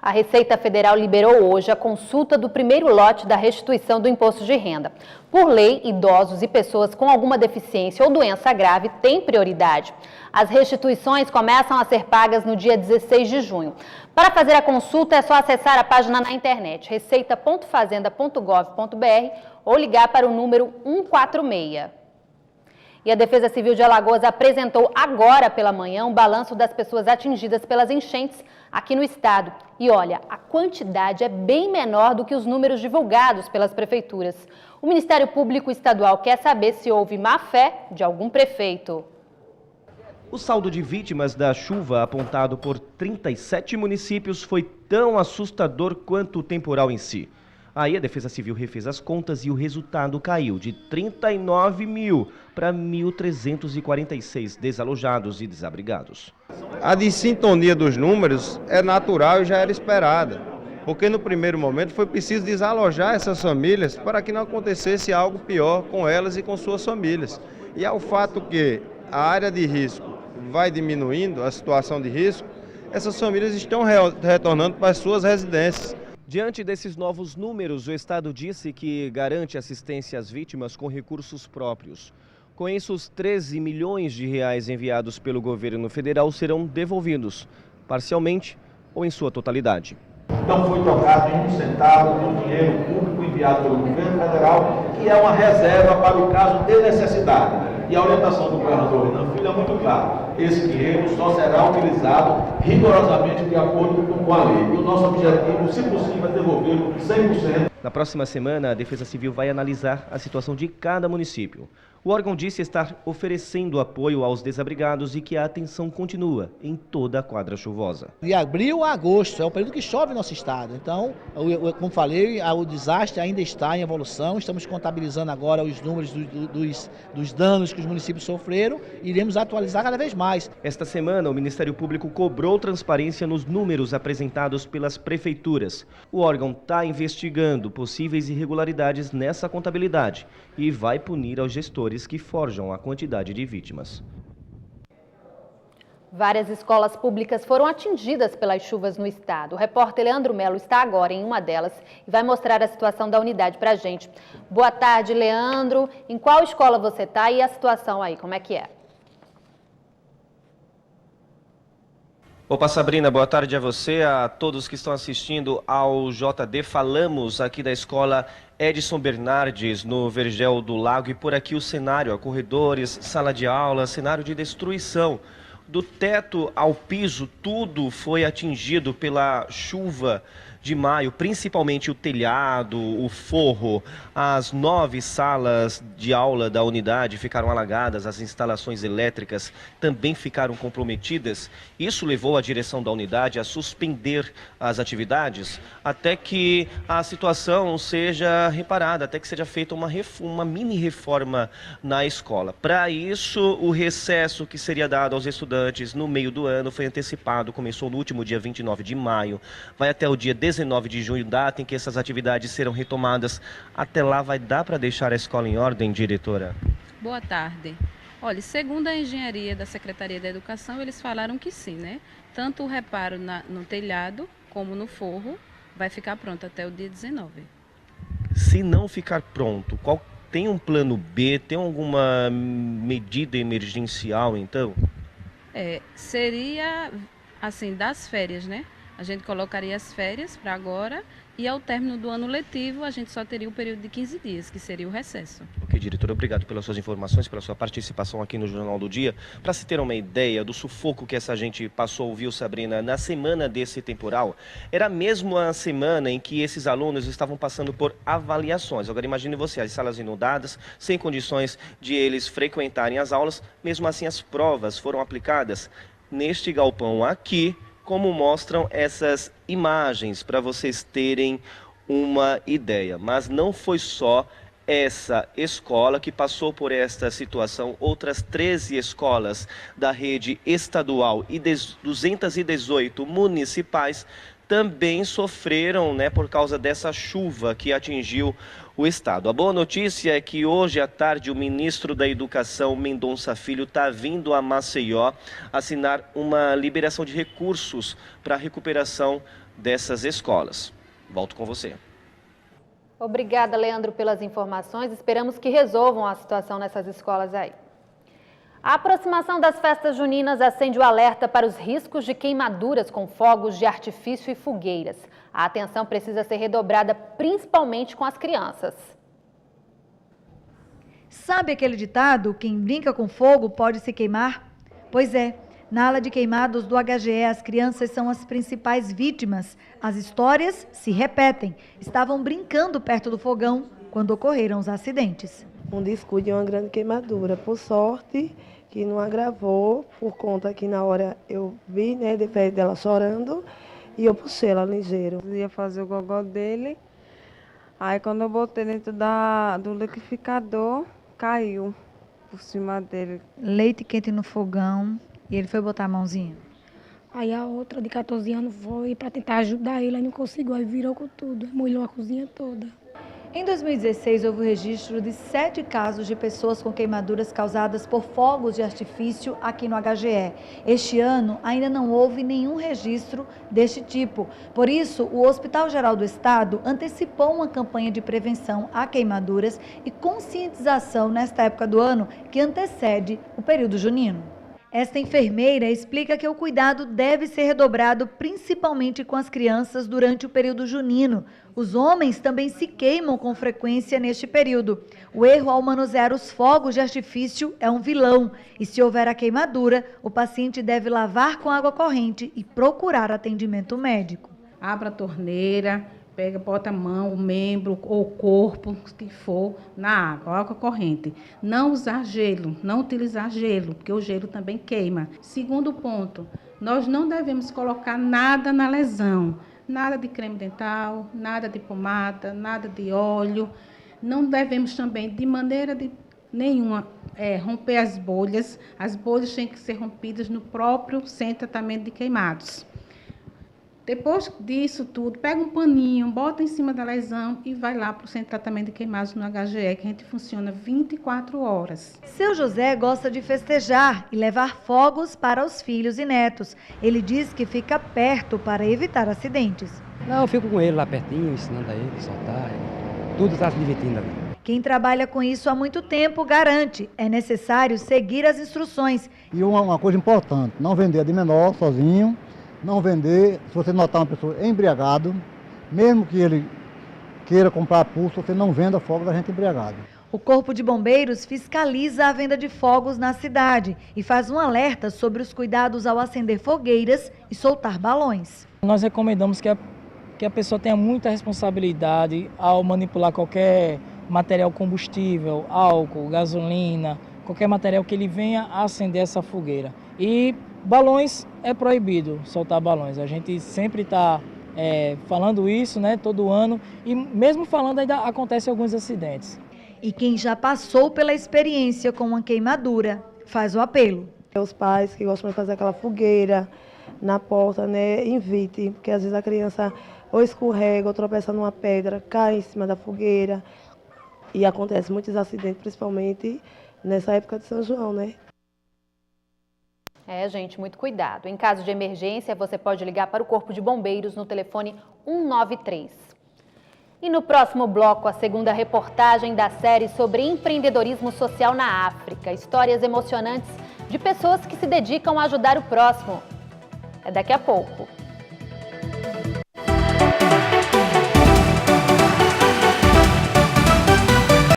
A Receita Federal liberou hoje a consulta do primeiro lote da restituição do imposto de renda. Por lei, idosos e pessoas com alguma deficiência ou doença grave têm prioridade. As restituições começam a ser pagas no dia 16 de junho. Para fazer a consulta é só acessar a página na internet receita.fazenda.gov.br ou ligar para o número 146. E a Defesa Civil de Alagoas apresentou agora pela manhã um balanço das pessoas atingidas pelas enchentes aqui no estado. E olha, a quantidade é bem menor do que os números divulgados pelas prefeituras. O Ministério Público Estadual quer saber se houve má-fé de algum prefeito. O saldo de vítimas da chuva apontado por 37 municípios foi tão assustador quanto o temporal em si. Aí a Defesa Civil refez as contas e o resultado caiu de 39 mil para 1.346 desalojados e desabrigados. A dissintonia dos números é natural e já era esperada, porque no primeiro momento foi preciso desalojar essas famílias para que não acontecesse algo pior com elas e com suas famílias. E ao fato que a área de risco vai diminuindo, a situação de risco, essas famílias estão retornando para as suas residências. Diante desses novos números, o Estado disse que garante assistência às vítimas com recursos próprios. Com isso, os 13 milhões de reais enviados pelo governo federal serão devolvidos, parcialmente ou em sua totalidade. Não foi tocado em um centavo do dinheiro público enviado pelo governo federal, que é uma reserva para o caso de necessidade. E a orientação do governador Renan Filho é muito clara. Esse dinheiro só será utilizado rigorosamente de acordo com a lei. E o nosso objetivo, se possível, é devolvê-lo 100%. Na próxima semana, a Defesa Civil vai analisar a situação de cada município. O órgão disse estar oferecendo apoio aos desabrigados e que a atenção continua em toda a quadra chuvosa. De abril a agosto é o período que chove no nosso estado. Então, como falei, o desastre ainda está em evolução. Estamos contabilizando agora os números dos danos que os municípios sofreram e iremos atualizar cada vez mais. Esta semana, o Ministério Público cobrou transparência nos números apresentados pelas prefeituras. O órgão está investigando possíveis irregularidades nessa contabilidade e vai punir aos gestores que forjam a quantidade de vítimas. Várias escolas públicas foram atingidas pelas chuvas no estado. O repórter Leandro Melo está agora em uma delas e vai mostrar a situação da unidade para a gente. Boa tarde, Leandro. Em qual escola você está e a situação aí, como é que é? Opa, Sabrina, boa tarde a você, a todos que estão assistindo ao JD. Falamos aqui da escola Edson Bernardes, no Vergel do Lago, e por aqui o cenário, corredores, sala de aula, cenário de destruição. Do teto ao piso, tudo foi atingido pela chuva de maio, principalmente o telhado, o forro. As 9 salas de aula da unidade ficaram alagadas, as instalações elétricas também ficaram comprometidas. Isso levou a direção da unidade a suspender as atividades até que a situação seja reparada, até que seja feita uma mini reforma na escola. Para isso, o recesso que seria dado aos estudantes no meio do ano foi antecipado, começou no último dia 29 de maio, vai até o dia 19 de junho, data em que essas atividades serão retomadas. Até lá vai dar para deixar a escola em ordem, diretora? Boa tarde. Olha, segundo a engenharia da Secretaria da Educação, eles falaram que sim, né? Tanto o reparo no telhado como no forro vai ficar pronto até o dia 19. Se não ficar pronto, tem um plano B, tem alguma medida emergencial então? Seria assim, das férias, né? A gente colocaria as férias para agora e ao término do ano letivo a gente só teria o período de 15 dias, que seria o recesso. Ok, diretora, obrigado pelas suas informações, pela sua participação aqui no Jornal do Dia. Para se ter uma ideia do sufoco que essa gente passou, viu, Sabrina, na semana desse temporal, era mesmo a semana em que esses alunos estavam passando por avaliações. Agora imagine você, as salas inundadas, sem condições de eles frequentarem as aulas, mesmo assim as provas foram aplicadas neste galpão aqui, como mostram essas imagens, para vocês terem uma ideia. Mas não foi só essa escola que passou por esta situação, outras 13 escolas da rede estadual e 218 municipais também sofreram, por causa dessa chuva que atingiu o estado. A boa notícia é que hoje à tarde o ministro da Educação, Mendonça Filho, está vindo a Maceió assinar uma liberação de recursos para a recuperação dessas escolas. Volto com você. Obrigada, Leandro, pelas informações. Esperamos que resolvam a situação nessas escolas aí. A aproximação das festas juninas acende o alerta para os riscos de queimaduras com fogos de artifício e fogueiras. A atenção precisa ser redobrada, principalmente com as crianças. Sabe aquele ditado, quem brinca com fogo pode se queimar? Pois é, na ala de queimados do HGE, as crianças são as principais vítimas. As histórias se repetem. Estavam brincando perto do fogão quando ocorreram os acidentes. Um descuido e uma grande queimadura. Por sorte, que não agravou, por conta que na hora eu vi, né, depois dela chorando, e eu puxei ela ligeiro. Eu ia fazer o gogó dele, aí quando eu botei dentro do liquidificador, caiu por cima dele. Leite quente no fogão e ele foi botar a mãozinha. Aí a outra de 14 anos foi para tentar ajudar ele, aí não conseguiu, aí virou com tudo, molhou a cozinha toda. Em 2016, houve o registro de 7 casos de pessoas com queimaduras causadas por fogos de artifício aqui no HGE. Este ano, ainda não houve nenhum registro deste tipo. Por isso, o Hospital Geral do Estado antecipou uma campanha de prevenção a queimaduras e conscientização nesta época do ano que antecede o período junino. Esta enfermeira explica que o cuidado deve ser redobrado principalmente com as crianças durante o período junino. Os homens também se queimam com frequência neste período. O erro ao manusear os fogos de artifício é um vilão. E se houver a queimadura, o paciente deve lavar com água corrente e procurar atendimento médico. Abra a torneira, bota a mão, o membro ou o corpo, o que for, na água corrente. Não usar gelo, não utilizar gelo, porque o gelo também queima. Segundo ponto, nós não devemos colocar nada na lesão. Nada de creme dental, nada de pomada, nada de óleo. Não devemos também, de maneira nenhuma, romper as bolhas. As bolhas têm que ser rompidas no próprio centro de tratamento de queimados. Depois disso tudo, pega um paninho, bota em cima da lesão e vai lá para o centro de tratamento de queimados no HGE, que a gente funciona 24 horas. Seu José gosta de festejar e levar fogos para os filhos e netos. Ele diz que fica perto para evitar acidentes. Não, eu fico com ele lá pertinho, ensinando a ele a soltar. Tudo está se divertindo ali. Quem trabalha com isso há muito tempo garante, é necessário seguir as instruções. E uma coisa importante, não vender de menor sozinho. Não vender, se você notar uma pessoa embriagado, mesmo que ele queira comprar pulso, você não venda fogo da gente embriagado. O Corpo de Bombeiros fiscaliza a venda de fogos na cidade e faz um alerta sobre os cuidados ao acender fogueiras e soltar balões. Nós recomendamos que a pessoa tenha muita responsabilidade ao manipular qualquer material combustível, álcool, gasolina, qualquer material que ele venha a acender essa fogueira. E balões é proibido soltar balões. A gente sempre está falando isso, né, todo ano, e mesmo falando ainda acontecem alguns acidentes. E quem já passou pela experiência com uma queimadura faz o apelo. Os pais que gostam de fazer aquela fogueira na porta, né, evite, porque às vezes a criança ou escorrega ou tropeça numa pedra, cai em cima da fogueira e acontece muitos acidentes, principalmente nessa época de São João, né? Gente, muito cuidado. Em caso de emergência, você pode ligar para o Corpo de Bombeiros no telefone 193. E no próximo bloco, a segunda reportagem da série sobre empreendedorismo social na África. Histórias emocionantes de pessoas que se dedicam a ajudar o próximo. É daqui a pouco.